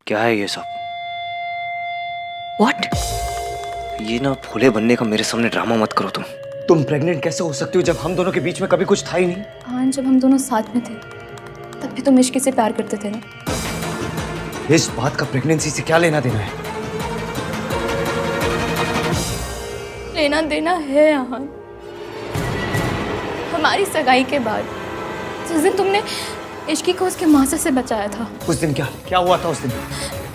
क्या है ये सब? What? ये ना भोले बनने का मेरे सामने ड्रामा मत करो तुम प्रेग्नेंट कैसे हो सकती हो जब हम दोनों के बीच में कभी कुछ था ही नहीं? हाँ, जब हम दोनों साथ में थे तब भी तुम इश्की से प्यार करते थे ना। इस बात का प्रेगनेंसी से क्या लेना देना है? लेना देना है आहान। हमारी सगाई के बाद जिस दिन तुमने इश्की को उसके मासा से बचाया था, उस दिन क्या हुआ था उस दिन?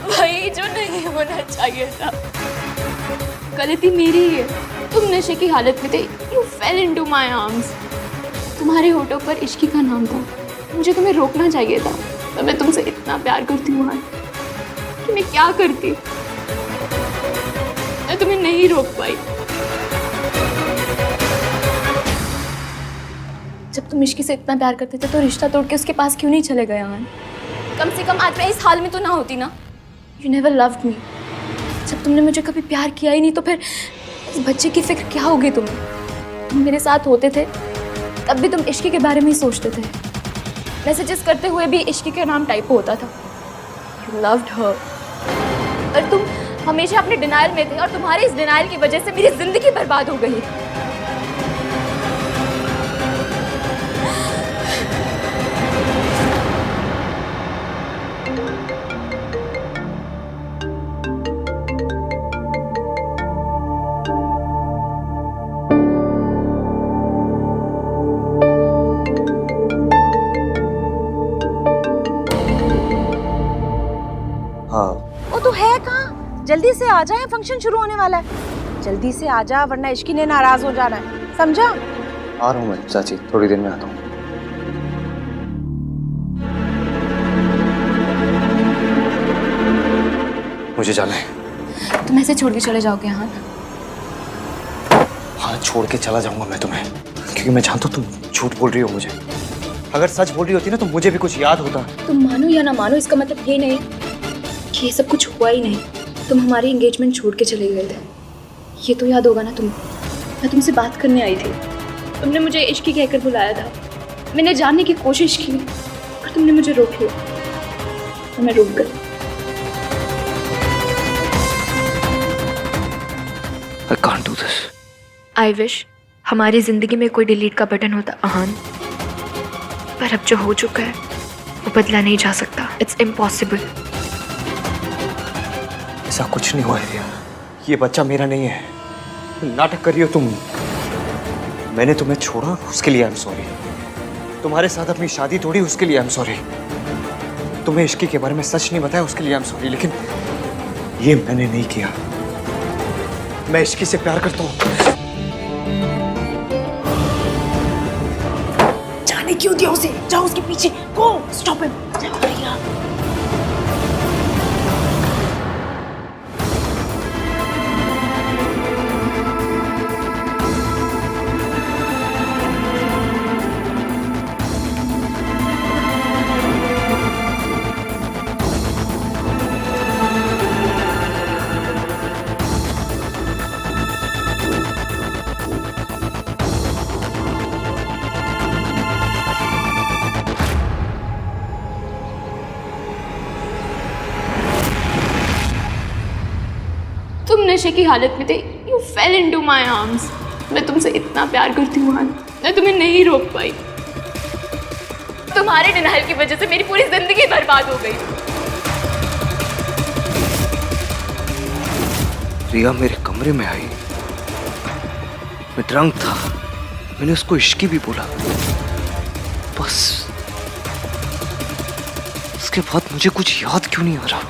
वही जो नहीं होना चाहिए था। गलती मेरी ही है। तुम नशे की हालत में थे। You fell into my arms. तुम्हारे होठों पर इश्की का नाम था। मुझे तुम्हें रोकना चाहिए था, पर मैं तुमसे इतना प्यार करती हूँ कि मैं क्या करती। मैं तुम्हें नहीं रोक पाई। जब तुम इश्की से इतना प्यार करते थे तो रिश्ता तोड़ के उसके पास क्यों नहीं चले गए आहान? कम से कम आज मैं इस हाल में तो ना होती ना। You never loved me. जब तुमने मुझे कभी प्यार किया ही नहीं तो फिर इस बच्चे की फिक्र क्या होगी तुम्हें? तुम मेरे साथ होते थे तब भी तुम इश्की के बारे में ही सोचते थे। मैसेजेस करते हुए भी इश्की का नाम टाइप होता था। You loved her. और तुम हमेशा अपने डिनायल में थे और तुम्हारे इस डिनायल की वजह से मेरी जिंदगी बर्बाद हो गई। हाँ, वो तो है कहाँ? जल्दी से आ जाए, फंक्शन शुरू होने वाला है। जल्दी से आ जा वरना इश्की ने नाराज हो जाना है, समझा? आ रहा हूँ मैं चाची, थोड़ी देर में आता हूँ। मुझे जाना है। तुम ऐसे छोड़ के चले जाओगे आहान? हाँ, छोड़ के चला जाऊंगा मैं तुम्हें, क्योंकि मैं जानता हूँ तुम झूठ बोल रही हो मुझे। अगर सच बोल रही होती ना तो मुझे भी कुछ याद होता। तुम मानो या ना मानो, इसका मतलब ये नहीं कि ये सब कुछ हुआ ही नहीं। तुम हमारी एंगेजमेंट छोड़ के चले गए थे, ये तो याद होगा ना तुम्हें। मैं तुमसे बात करने आई थी, तुमने मुझे इश्की कहकर बुलाया था। मैंने जानने की कोशिश की और तुमने मुझे रोक लिया और मैं रुक गई। I can't do this. I wish हमारी जिंदगी में कोई डिलीट का बटन होता आहान, पर अब जो हो चुका है वो बदला नहीं जा सकता। It's impossible. ऐसा कुछ नहीं हुआ है रिया। ये बच्चा मेरा नहीं है। नाटक कर रही हो तुम। मैंने तुम्हें छोड़ा उसके लिए आई एम सॉरी। तुम्हारे साथ अपनी शादी तोड़ी उसके लिए आई एम सॉरी। तुम्हें इश्की के बारे में सच नहीं बताया उसके लिए आई एम सॉरी। लेकिन ये मैंने नहीं किया। मैं इश्की से प्यार करता हूँ। जाने क्यों दिया उसे? जाओ उसके पीछे, गो स्टॉप हिम। जाओ भैया। तुम नशे की हालत में थे। You fell into my arms. मैं तुमसे इतना प्यार करती हूँ, मैं तुम्हें नहीं रोक पाई। तुम्हारे डिनायल की वजह से मेरी पूरी जिंदगी बर्बाद हो गई। रिया मेरे कमरे में आई। मैं ड्रंक था। मैंने उसको इश्की भी बोला। बस उसके बाद मुझे कुछ याद क्यों नहीं आ रहा?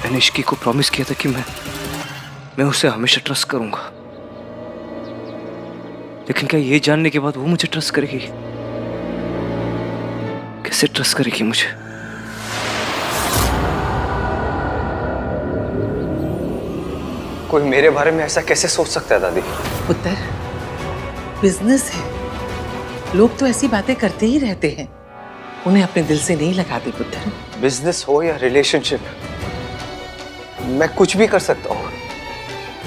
मैंने इश्की को प्रॉमिस किया था कि मैं उसे हमेशा ट्रस्ट करूंगा। लेकिन क्या ये जानने के बाद वो मुझे ट्रस्ट करेगी? कैसे ट्रस्ट करेगी मुझे? कोई मेरे बारे में ऐसा कैसे सोच सकता है दादी? पुत्र, बिजनेस है, लोग तो ऐसी बातें करते ही रहते हैं, उन्हें अपने दिल से नहीं लगाते पुत्र। बिजनेस हो या रिलेशनशिप, मैं कुछ भी कर सकता हूँ।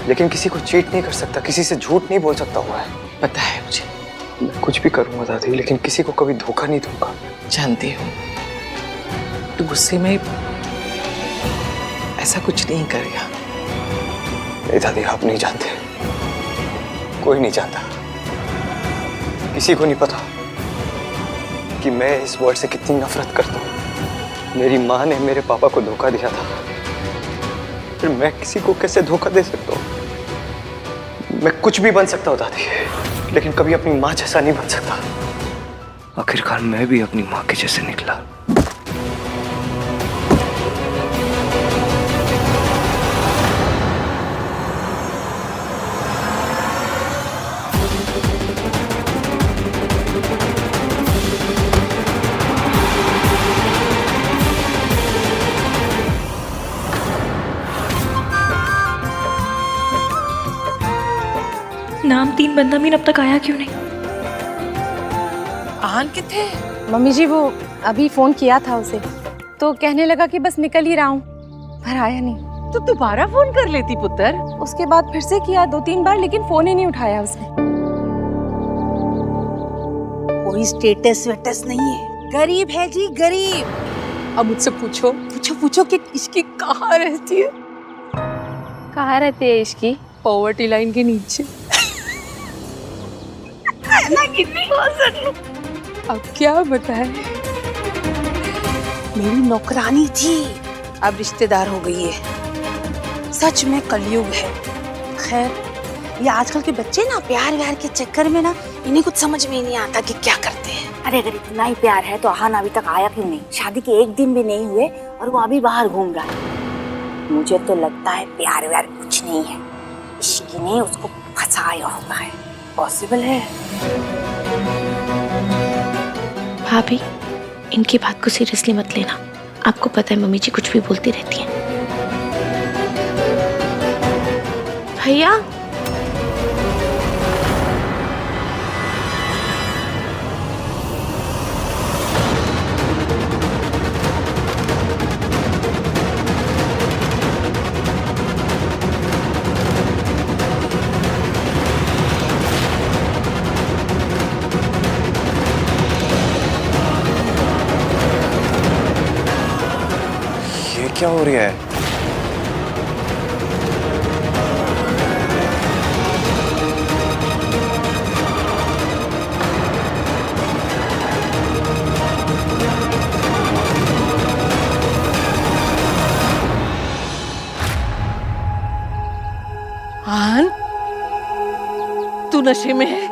लेकिन किसी को चीट नहीं कर सकता, किसी से झूठ नहीं बोल सकता हुआ है। पता है मुझे, मैं कुछ भी करूंगा दादी, लेकिन किसी को कभी धोखा नहीं दूंगा। जानती हूँ तू गुस्से में ऐसा कुछ नहीं करेगा। नहीं दादी, आप नहीं जानते, कोई नहीं जानता, किसी को नहीं पता कि मैं इस वर्ड से कितनी नफरत करता हूँ। मेरी माँ ने मेरे पापा को धोखा दिया था, फिर मैं किसी को कैसे धोखा दे सकता हूँ? मैं कुछ भी बन सकता हूँ दादी, लेकिन कभी अपनी माँ जैसा नहीं बन सकता। आखिरकार मैं भी अपनी माँ के जैसे निकला। नाम 3 बंदा मीन अब तक आया क्यों नहीं? आहान किथे? मम्मी जी वो अभी फोन किया था उसे, तो कहने लगा कि बस निकल ही रहा हूँ, पर आया नहीं। तो दोबारा फोन कर लेती पुत्र। उसके बाद फिर से किया 2-3 बार, लेकिन फोन ही नहीं उठाया उसने। कोई स्टेटस वेटस नहीं है, गरीब है जी गरीब। अब मुझसे पूछो पूछो पूछो कि इसकी कहाँ रहती है? कहाँ रहती है इसकी? पॉवर्टी लाइन के नीचे। अब क्या बताए? मेरी नौकरानी थी, अब रिश्तेदार हो गई है। सच में कलयुग है। खैर, ये आजकल के बच्चे ना प्यार व्यार के चक्कर में ना इन्हें कुछ समझ में ही नहीं आता कि क्या करते हैं। अरे अगर इतना ही प्यार है तो आहान अभी तक आया क्यों नहीं? शादी के 1 दिन भी नहीं हुए और वो अभी बाहर घूम रहा है। मुझे तो लगता है प्यार व्यार कुछ नहीं है, इश्क ने उसको फंसाया होता है। पॉसिबल है। भाभी, इनकी बात को सीरियसली मत लेना। आपको पता है मम्मी जी कुछ भी बोलती रहती हैं। भैया, ये क्या हो रहा है? आहान, तू नशे में है?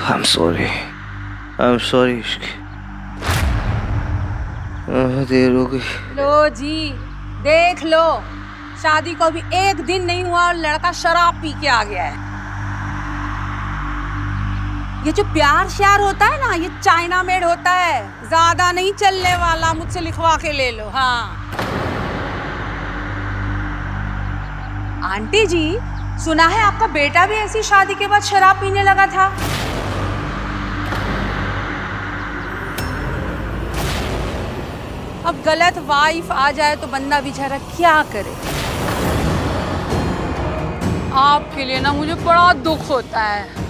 I'm sorry. I'm sorry, इश्क। देर हो गई। लो जी, देख लो, शादी को अभी 1 दिन नहीं हुआ और लड़का शराब पी के आ गया है। ये जो प्यार श्यार होता है ना, ये चाइना मेड होता है, ज्यादा नहीं चलने वाला। मुझसे लिखवा के ले लो। हाँ आंटी जी, सुना है आपका बेटा भी ऐसी शादी के बाद शराब पीने लगा था। अब गलत वाइफ आ जाए तो बंदा बेचारा क्या करे। आपके लिए ना मुझे बड़ा दुख होता है।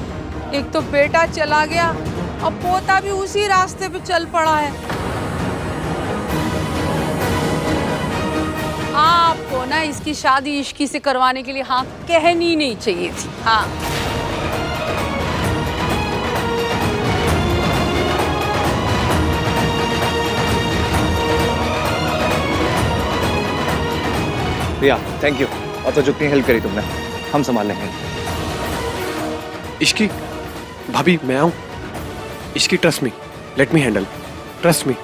एक तो बेटा चला गया, अब पोता भी उसी रास्ते पे चल पड़ा है। आपको ना इसकी शादी इश्की से करवाने के लिए हाँ कहनी नहीं चाहिए थी। हाँ भैया थैंक यू, और तो जितनी हेल्प करी तुमने, हम संभाल लेंगे। इश्की, भाभी मैं आऊं? Ishki trust me, let me handle, trust me. I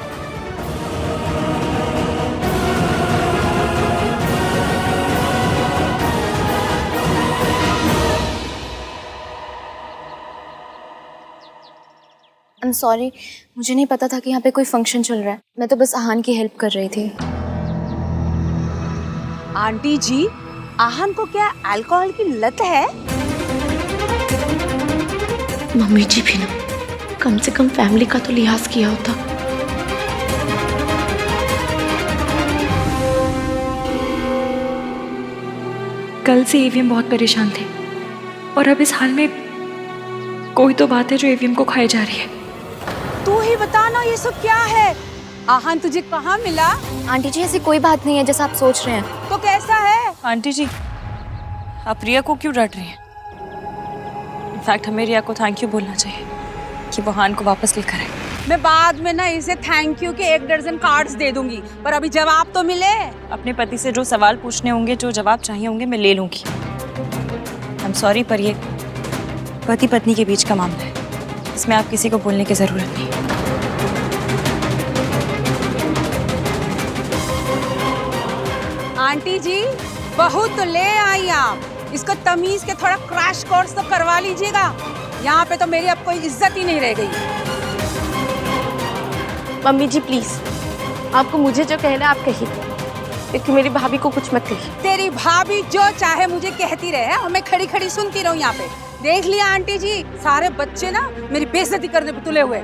am sorry, मुझे नहीं पता था कि यहाँ पे कोई फंक्शन चल रहा है। मैं तो बस आहान की हेल्प कर रही थी। आंटी जी, आहान को क्या अल्कोहल की लत है? मम्मी जी भी ना कम से कम फैमिली का तो लिहाज किया होता। कल से एवीएम बहुत परेशान थे और अब इस हाल में कोई तो बात है जो एवीएम को खाई जा रही है। तू ही बता ना ये सब क्या है? आहान तुझे कहाँ मिला? आंटी जी ऐसी कोई बात नहीं है जैसा आप सोच रहे हैं। तो कैसा है? आंटी जी आप रिया को क्यों डांट रही हैं? इनफैक्ट हमें रिया को थैंक यू बोलना चाहिए कि वो हान को वापस लेकर आए। मैं बाद में ना इसे थैंक यू के 1 दर्जन कार्ड्स दे दूंगी, पर अभी जवाब तो मिले। अपने पति से जो सवाल पूछने होंगे, जो जवाब चाहिए होंगे, मैं ले लूंगी। आई एम सॉरी, पर ये पति पत्नी के बीच का मामला है, इसमें आप किसी को बोलने की जरूरत नहीं। आंटी जी बहुत तो ले आई आप, इसको तमीज के थोड़ा क्रैश कोर्स तो करवा लीजिएगा। यहाँ पे तो मेरी अब कोई इज्जत ही नहीं रह गई। मम्मी जी प्लीज, आपको मुझे जो कहना है आप कहिए, लेकिन मेरी भाभी को कुछ मत कहिए। तेरी भाभी जो चाहे मुझे कहती रहे और मैं खड़ी खड़ी सुनती रहूं यहाँ पे। देख लिया आंटी जी, सारे बच्चे ना मेरी बेइज्जती करने पे तुले हुए।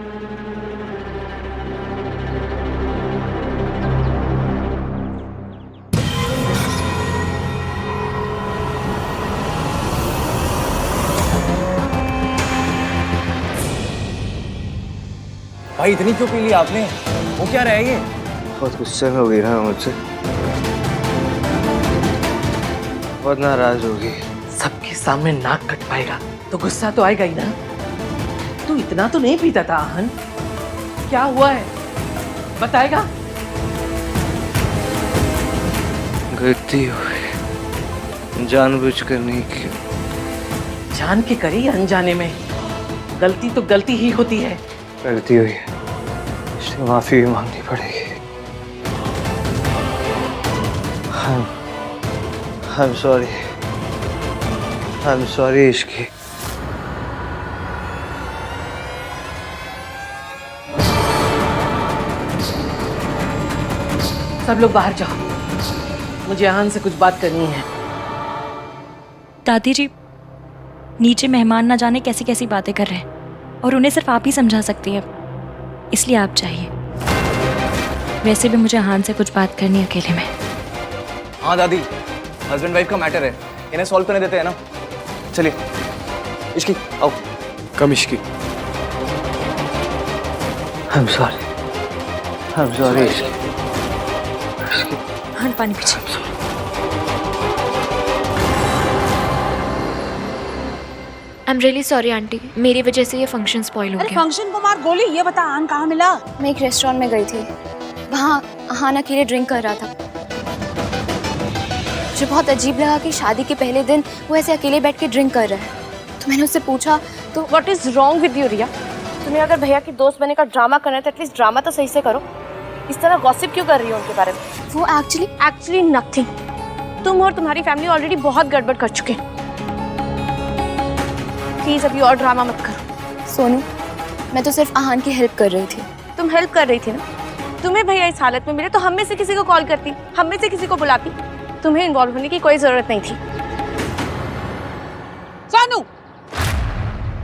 भाई इतनी क्यों पी ली आपने? वो क्या रहा है ये? बहुत गुस्से में हो गई ना मुझसे, बहुत नाराज होगी। सबके सामने नाक कटवाएगा तो गुस्सा तो आएगा ही ना। तू इतना तो नहीं पीता था आहन, क्या हुआ है बताएगा? गलती हुई, जानबूझकर नहीं की। जान के करी अनजाने में, गलती तो गलती ही होती है। गलती हुई है, इससे माफी भी मांगनी पड़ेगी। I'm sorry. I'm sorry Ishki. सब लोग बाहर जाओ, मुझे आहन से कुछ बात करनी है। दादी जी नीचे मेहमान ना जाने कैसी कैसी बातें कर रहे हैं और उन्हें सिर्फ आप ही समझा सकती हैं, इसलिए आप चाहिए। वैसे भी मुझे हान से कुछ बात करनी है अकेले में। हाँ दादी, हस्बैंड वाइफ का मैटर है, इन्हें सॉल्व करने देते हैं ना। चलिए इश्की आओ। कम Ishki. I'm sorry. I'm sorry Ishki. हान पानी पीछे। I am really sorry aunty, मेरी वजह से ये फंक्शन स्पॉइल हो अरे गया। फंक्शन को मार गोली, ये बता आन कहाँ मिला? मैं एक रेस्टोरेंट में गई थी, वहाँ हान अकेले ड्रिंक कर रहा था। मुझे बहुत अजीब लगा कि शादी के पहले दिन वो ऐसे अकेले बैठ के ड्रिंक कर रहा है, तो मैंने उससे पूछा तो what is wrong with you Riya? तुम्हें अगर भैया की दोस्त बनने का ड्रामा करना है तो एटलीस्ट ड्रामा तो सही से करो। इस तरह गॉसिप क्यों कर रही हो उनके बारे में? वो एक्चुअली नथिंग। तुम और तुम्हारी फैमिली ऑलरेडी बहुत गड़बड़ कर चुके हैं। प्लीज अभी और ड्रामा मत करो। सोनू, मैं तो सिर्फ आहान की हेल्प कर रही थी। तुम हेल्प कर रही थी ना? तुम्हें भैया इस हालत में मिले तो हम में से किसी को कॉल करती, हम में से किसी को बुलाती। तुम्हें इन्वॉल्व होने की कोई जरूरत नहीं थी। सोनू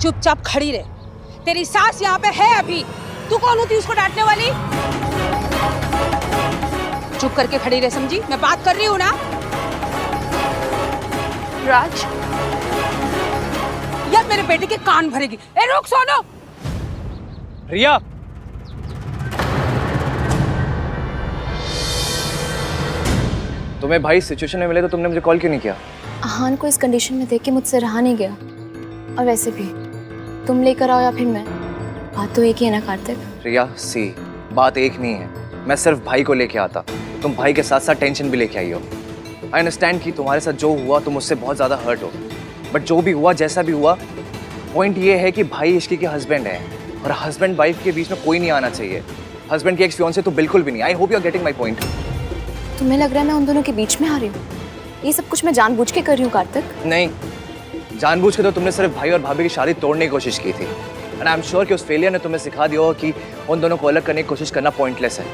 चुपचाप खड़ी रहे, तेरी सास यहाँ पे है अभी। तू कौन होती उसको डांटने वाली? चुप करके खड़ी रहे, समझी? मैं बात कर रही हूँ ना। राज, यार मेरे बेटे के कान भरेगी। ए रुक सोनू। रिया, तुम्हें भाई सिचुएशन में मिले तो तुमने मुझे कॉल क्यों नहीं किया? आहान को इस कंडीशन में देख के मुझसे रहा नहीं गया। और वैसे भी तुम लेकर आओ या फिर मैं, बात तो एक ही है ना कार्तिक। रिया सी, बात एक नहीं है। मैं सिर्फ भाई को लेके आता, तुम भाई के साथ साथ टेंशन भी लेके आई हो। आई अंडरस्टैंड कि तुम्हारे साथ जो हुआ तुम उससे बहुत ज़्यादा हर्ट हो, बट जो भी हुआ जैसा भी हुआ, पॉइंट ये है कि भाई इश्की के हस्बैंड है और हस्बैंड वाइफ के बीच में कोई नहीं आना चाहिए। हस्बैंड की एक्स फियांसे तो बिल्कुल भी नहीं। I hope you are getting my point. तुम्हें लग रहा है मैं उन दोनों के बीच में आ रही हूँ? ये सब कुछ मैं जानबूझ के कर रही हूँ कार्तिक। नहीं, जानबूझ के तो तुमने सिर्फ भाई और भाभी की शादी तोड़ने की कोशिश की थी। एंड आई एम श्योर कि उस फेलियर ने तुम्हें सिखा दिया हो कि उन दोनों को अलग करने की कोशिश करना पॉइंटलेस है।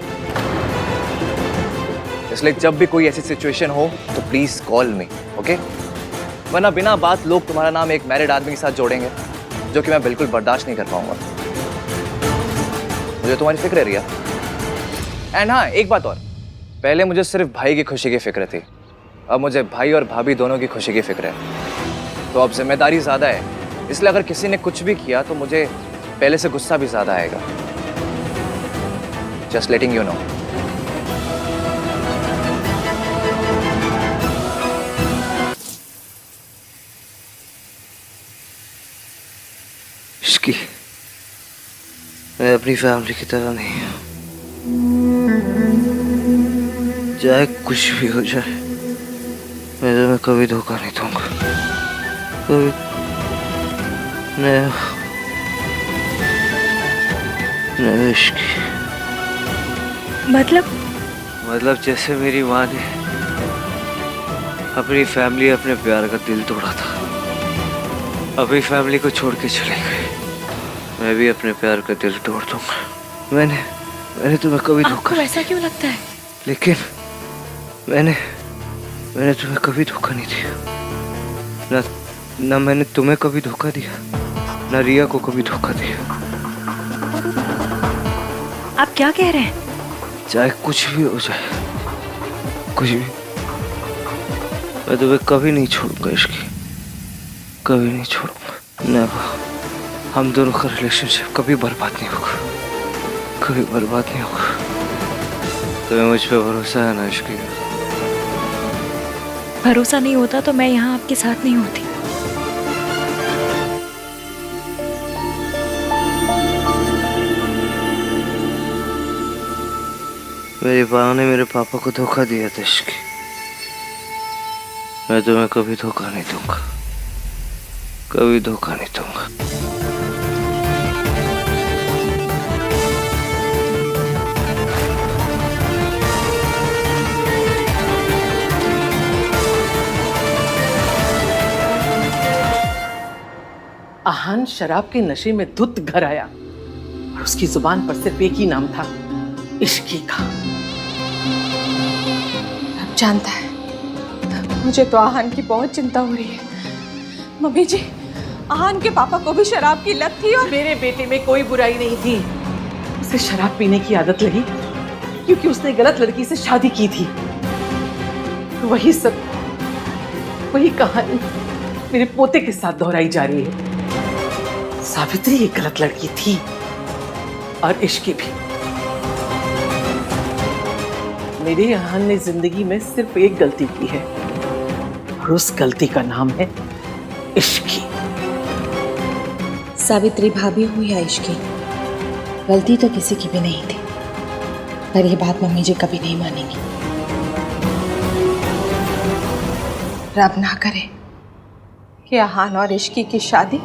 इसलिए जब भी कोई ऐसी सिचुएशन हो तो प्लीज कॉल मी, ओके? वरना बिना बात लोग तुम्हारा नाम एक मैरिड आदमी के साथ जोड़ेंगे, जो कि मैं बिल्कुल बर्दाश्त नहीं कर पाऊंगा। मुझे तुम्हारी फिक्र है रिया। एंड हाँ, एक बात और, पहले मुझे सिर्फ भाई की खुशी की फिक्र थी, अब मुझे भाई और भाभी दोनों की खुशी की फिक्र है। तो अब जिम्मेदारी ज्यादा है, इसलिए अगर किसी ने कुछ भी किया तो मुझे पहले से गुस्सा भी ज्यादा आएगा। Just letting you know. Ishki, मैं अपनी फैमिली की तरह नहीं हूँ। चाहे कुछ भी हो जाए, मैं तुम्हें कभी धोखा नहीं दूंगा। कभी नहीं इश्की। मतलब जैसे मेरी माँ ने अपनी फैमिली, अपने प्यार का दिल तोड़ा था, अपनी फैमिली को छोड़ के चले गए, मैं भी अपने प्यार का दिल तोड़ दूंगा। मैंने तुम्हें कभी धोखा। आपको ऐसा क्यों लगता है? लेकिन मैंने तुम्हें कभी धोखा नहीं दिया। ना मैंने तुम्हें कभी धोखा दिया, ना रिया को कभी धोखा दिया। आप क्या कह रहे हैं? चाहे कुछ भी हो जाए, कुछ भी, मैं तुम्हें कभी नहीं छोड़ूंगा इश्की, कभी नहीं छोड़ूंगा। नेवर। हम दोनों का रिलेशनशिप कभी बर्बाद नहीं होगा, कभी बर्बाद नहीं होगा। तुम्हें मुझ पे भरोसा है ना इश्की? भरोसा नहीं होता तो मैं यहाँ आपके साथ नहीं होती। मेरी माँ ने मेरे पापा को धोखा दिया था इश्की। मैं तुम्हें कभी धोखा नहीं दूंगा, कभी धोखा नहीं दूंगा। आहान शराब के नशे में धुत घर आया और उसकी जुबान पर सिर्फ एक ही नाम था, इश्की का। अब जानता है, मुझे तो आहान की बहुत चिंता हो रही है। मम्मी जी, आहान के पापा को भी शराब की लत थी और मेरे बेटे में कोई बुराई नहीं थी। उसे शराब पीने की आदत लगी क्योंकि उसने गलत लड़की से शादी की थी। वही सब, वही कहानी मेरे पोते के साथ दोहराई जा रही है। सावित्री एक गलत लड़की थी और इश्की भी। मेरे यहाँ ने जिंदगी में सिर्फ एक गलती की है और उस गलती का नाम है इश्की। सावित्री भाभी हुई या इश्की, गलती तो किसी की भी नहीं थी, पर ये बात मम्मी जी कभी नहीं मानेंगी। रब ना करे कि आहान और इश्की की शादी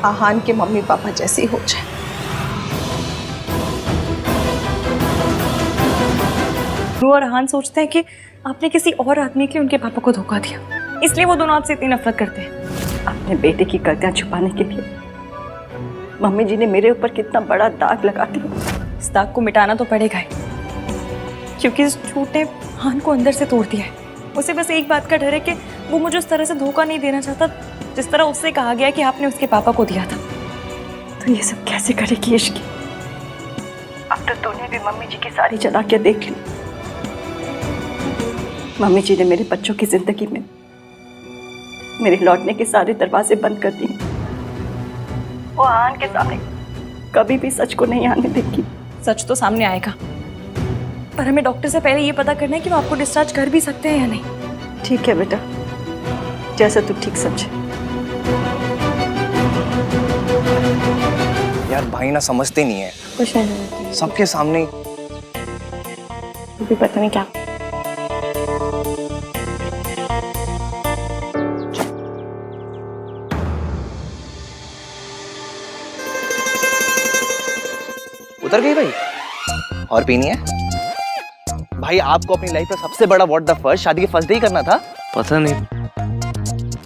आहान के मम्मी पापा जैसी हो जाए। रू और आहान सोचते हैं कि आपने किसी और आदमी के लिए उनके पापा को धोखा दिया, इसलिए वो दोनों आपसे इतनी नफरत करते हैं। अपने बेटे की गलतियां छुपाने के लिए मम्मी जी ने मेरे ऊपर कितना बड़ा दाग लगा दिया। इस दाग को मिटाना तो पड़ेगा ही, क्योंकि इस झूठ ने आहान को अंदर से तोड़ दिया है। उसे बस एक बात का डर है कि वो मुझे उस तरह से धोखा नहीं देना चाहता जिस तरह उससे कहा गया कि आपने उसके पापा को दिया था। तो ये सब कैसे करेगी इश्की? अब तो तूने भी मम्मी जी की सारी चालाकियां देख ली। मम्मी जी ने मेरे बच्चों की जिंदगी में मेरे लौटने के सारे दरवाजे बंद कर दिए। वो आहान के सामने कभी भी सच को नहीं आने देगी। सच तो सामने आएगा, पर हमें डॉक्टर से पहले ये पता करना है कि वो आपको डिस्चार्ज कर भी सकते हैं या नहीं। ठीक है बेटा, जैसा तू ठीक समझे। यार भाई ना समझते नहीं है, कुछ नहीं, सबके सामने भी पता नहीं क्या। उतर गई भाई? और पीनी है? भाई आपको अपनी लाइफ में सबसे बड़ा व्हाट द फर्स्ट शादी के फर्स्ट डे ही करना था। पता नहीं,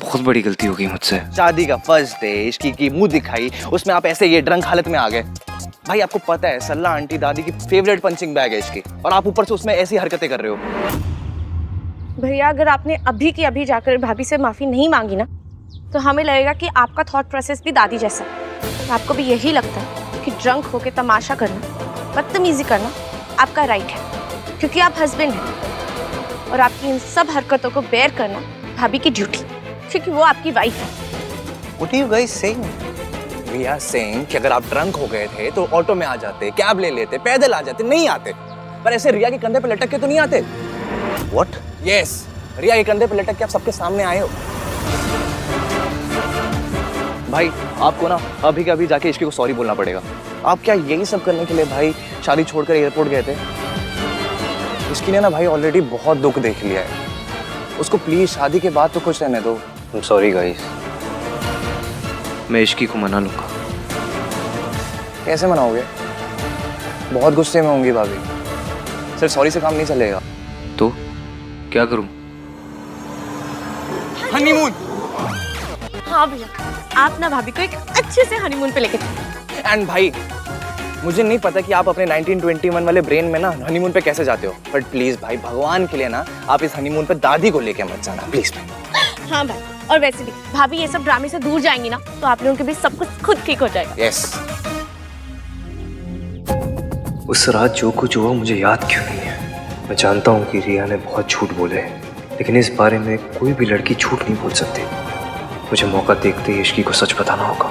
बहुत बड़ी गलती हो गई मुझसे। शादी का फर्स्ट डे, इश्की की मुंह दिखाई, उसमें आप ऐसे ये ड्रंक हालत में आ गए। भाई आपको पता है सल्ला आंटी दादी की फेवरेट पंचिंग बैग है इसकी, और आप ऊपर से उसमें ऐसी हरकतें कर रहे हो। भैया अगर आपने अभी की अभी जाकर भाभी से माफ़ी नहीं मांगी ना तो हमें लगेगा कि आपका थॉट प्रोसेस भी दादी जैसा है। आपको भी यही लगता है कि ड्रंक होके तमाशा करना, बदतमीजी करना आपका राइट है क्योंकि आप हस्बैंड हैं, और आपकी इन सब हरकतों को बेयर करना भाभी की ड्यूटी क्योंकि वो आपकी वाइफ है। What are you guys saying? We are saying कि अगर आप ड्रंक हो गए थे तो ऑटो में आ जाते, कैब ले लेते, पैदल आ जाते, नहीं आते, पर ऐसे रिया के कंधे पे लटक के तो नहीं आते। What? Yes, रिया के कंधे पे लटक के आप सबके सामने आए हो। भाई आपको ना अभी के अभी जाके इश्की को सॉरी बोलना पड़ेगा। आप क्या यही सब करने के लिए भाई शादी छोड़कर एयरपोर्ट गए थे? इसकी ने ना भाई ऑलरेडी बहुत दुख देख लिया है, उसको प्लीज शादी के बाद तो खुश रहने दो। Sorry guys. मैं इश्की को मना लूंगा। कैसे मनाओगे? बहुत गुस्से में होंगी भाभी। सिर्फ सॉरी से काम नहीं चलेगा। तो क्या करूं? हनीमून। हाँ भैया, आप ना भाभी को एक अच्छे से हनीमून पे लेके चलो। एंड भाई मुझे नहीं पता कि आप अपने 1921 वाले ब्रेन में ना हनीमून पे कैसे जाते हो, बट प्लीज भाई भगवान के लिए ना आप इस हनीमून पे दादी को लेके मत जाना प्लीज भाई। हाँ भाई, और वैसे भी भाभी ये सब ड्रामे से दूर जाएंगी ना तो आप लोगों के बीच सब कुछ खुद ठीक हो जाएगा। यस। उस रात जो कुछ हुआ मुझे याद क्यों नहीं है? मैं जानता हूँ कि रिया ने बहुत झूठ बोले, लेकिन इस बारे में कोई भी लड़की झूठ नहीं बोल सकती। मुझे मौका देखते ही इश्की को सच बताना होगा।